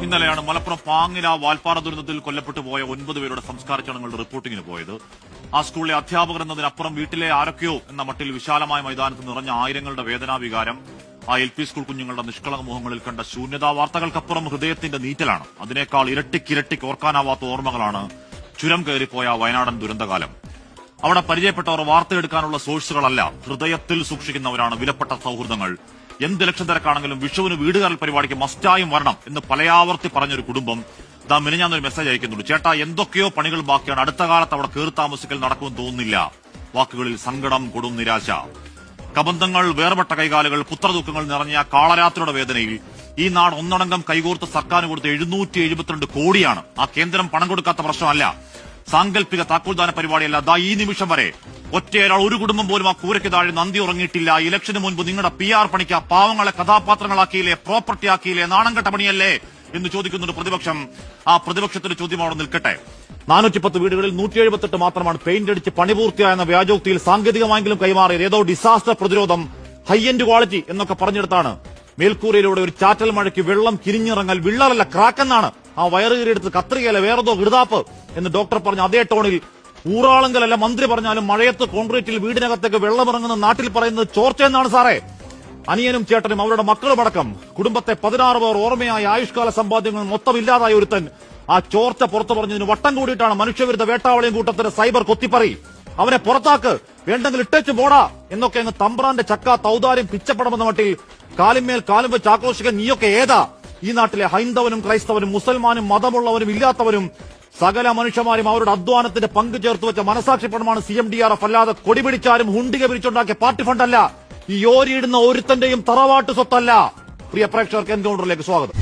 ഇന്നലെയാണ് മലപ്പുറം പാങ്ങില വാൽപ്പാറ ദുരന്തത്തിൽ കൊല്ലപ്പെട്ടു പോയ 9 പേരുടെ സംസ്കാര ചടങ്ങുകളുടെ റിപ്പോർട്ടിങ്ങിന് പോയത്. ആ സ്കൂളിലെ അധ്യാപകർ എന്നതിനപ്പുറം വീട്ടിലെ ആരൊക്കെയോ എന്ന മട്ടിൽ വിശാലമായ മൈതാനത്ത് നിറഞ്ഞ ആയിരങ്ങളുടെ വേദനാവികാരം, ആ LP സ്കൂൾ കുഞ്ഞുങ്ങളുടെ നിഷ്കളങ്ക മുഖങ്ങളിൽ കണ്ട ശൂന്യതാ വാർത്തകൾക്കപ്പുറം ഹൃദയത്തിന്റെ നീറ്റലാണ്. അതിനേക്കാൾ ഇരട്ടിക്കിരട്ടിക്ക് ഓർക്കാനാവാത്ത ഓർമ്മകളാണ് ചുരം കയറിപ്പോയ വയനാടൻ ദുരന്തകാലം. അവിടെ പരിചയപ്പെട്ടവർ വാർത്തയെടുക്കാനുള്ള സോഴ്സുകളല്ല, ഹൃദയത്തിൽ സൂക്ഷിക്കുന്നവരാണ് വിലപ്പെട്ട സൌഹൃദങ്ങൾ. എന്ത് ലക്ഷം തിരക്കാണെങ്കിലും വിഷുവിന് വീടുകാരൽ പരിപാടിക്ക് മസ്റ്റായും വരണം എന്ന് പലയാവർത്തി പറഞ്ഞൊരു കുടുംബം ദാ മിനിഞ്ഞാന്നൊരു മെസ്സേജ് അയക്കുന്നുണ്ട്. ചേട്ടാ, എന്തൊക്കെയോ പണികൾ ബാക്കിയാണ്, അടുത്ത കാലത്ത് അവിടെ കയറി താമസിക്കൽ നടക്കുമെന്ന് തോന്നുന്നില്ല. വാക്കുകളിൽ സങ്കടം, കൊടും നിരാശ. കബന്ധങ്ങൾ, വേർപെട്ട കൈകാലുകൾ, പുത്രദുഃഖങ്ങൾ നിറഞ്ഞ കാളരാത്രിയുടെ വേദനയിൽ ഈ നാട് ഒന്നടങ്കം കൈകോർത്ത് സർക്കാരിന് കൊടുത്ത 772 കോടിയാണ്. ആ കേന്ദ്രം പണം കൊടുക്കാത്ത പ്രശ്നമല്ല, സാങ്കല്പിക താക്കോൽദാന പരിപാടിയല്ല. ദാ ഈ നിമിഷം വരെ ഒറ്റയൊരാൾ, ഒരു കുടുംബം പോലും ആ കൂരയ്ക്ക് താഴെ നന്ദി ഉറങ്ങിയിട്ടില്ല. ഇലക്ഷന് മുൻപ് നിങ്ങളുടെ PR പണിക്ക് പാവങ്ങളെ കഥാപാത്രങ്ങളാക്കിയില്ലേ, പ്രോപ്പർട്ടി ആക്കിയില്ലേ, നാണംകെട്ട പണിയല്ലേ എന്ന് ചോദിക്കുന്നുണ്ട് പ്രതിപക്ഷം. ആ പ്രതിപക്ഷത്തിന്റെ ചോദ്യം അവിടെ നിൽക്കട്ടെ. 410 വീടുകളിൽ 178 മാത്രമാണ് പെയിന്റ് അടിച്ച് പണി പൂർത്തിയായെന്ന വ്യാജോക്തിയിൽ സാങ്കേതികമായെങ്കിലും കൈമാറിയത്. ഏതോ ഡിസാസ്റ്റർ പ്രതിരോധം, ഹൈ എൻഡ് ക്വാളിറ്റി എന്നൊക്കെ പറഞ്ഞെടുത്താണ് മേൽക്കൂരയിലൂടെ ഒരു ചാറ്റൽ മഴയ്ക്ക് വെള്ളം കിരിഞ്ഞിറങ്ങൽ, വിള്ളലല്ല ക്രാക്കെന്നാണ് ആ വയറുകീരെടുത്ത് കത്രികയല്ല വേറെതോ ഗൃതാപ്പ് എന്ന് ഡോക്ടർ പറഞ്ഞ അതേ ടോണിൽ ഊറാളങ്കലല്ല മന്ത്രി പറഞ്ഞാലും മഴയത്ത് കോൺക്രീറ്റിൽ വീടിനകത്തേക്ക് വെള്ളമിറങ്ങുന്ന നാട്ടിൽ പറയുന്നത് ചോർച്ചയെന്നാണ് സാറേ. അനിയനും ചേട്ടനും അവരുടെ മക്കളുമടക്കം കുടുംബത്തെ 16 പേർ ഓർമ്മയായ ആയുഷ്കാല സമ്പാദ്യങ്ങൾ മൊത്തം ഇല്ലാതായ ഒരുത്തൻ ആ ചോർച്ച പുറത്തു പറഞ്ഞതിന് വട്ടം കൂടിയിട്ടാണ് മനുഷ്യവിരുദ്ധ വേട്ടാവളിയും കൂട്ടത്തിന് സൈബർ കൊത്തിപ്പറി. അവനെ പുറത്താക്ക്, വേണ്ടെങ്കിൽ ഇട്ടേച്ചു പോടാ എന്നൊക്കെ അങ്ങ് തമ്പ്രാന്റെ ചക്ക തൗദാര്യം പിച്ചപ്പടമെന്ന മട്ടിൽ കാലിന്മേൽ കാലും വെച്ച് ആക്രോശിക്കാൻ നീയൊക്കെ ഏതാ? ഈ നാട്ടിലെ ഹൈന്ദവനും ക്രൈസ്തവനും മുസൽമാനും മതമുള്ളവരും ഇല്ലാത്തവരും സകല മനുഷ്യന്മാരും അവരുടെ അധ്വാനത്തിന്റെ പങ്ക് ചേർത്ത് വെച്ച മനസാക്ഷിപ്പണമാണ് CMDRF. അല്ലാതെ കൊടിപിടിച്ചാലും ഹുണ്ടിക പിരിച്ചുണ്ടാക്കിയ പാർട്ടി ഫണ്ടല്ല. ഈ ഓരിയിടുന്ന ഒരുത്തന്റെയും തറവാട്ട് സ്വത്തല്ല. പ്രിയ പ്രേക്ഷകർക്ക് എൻകൗണ്ടറിലേക്ക് സ്വാഗതം.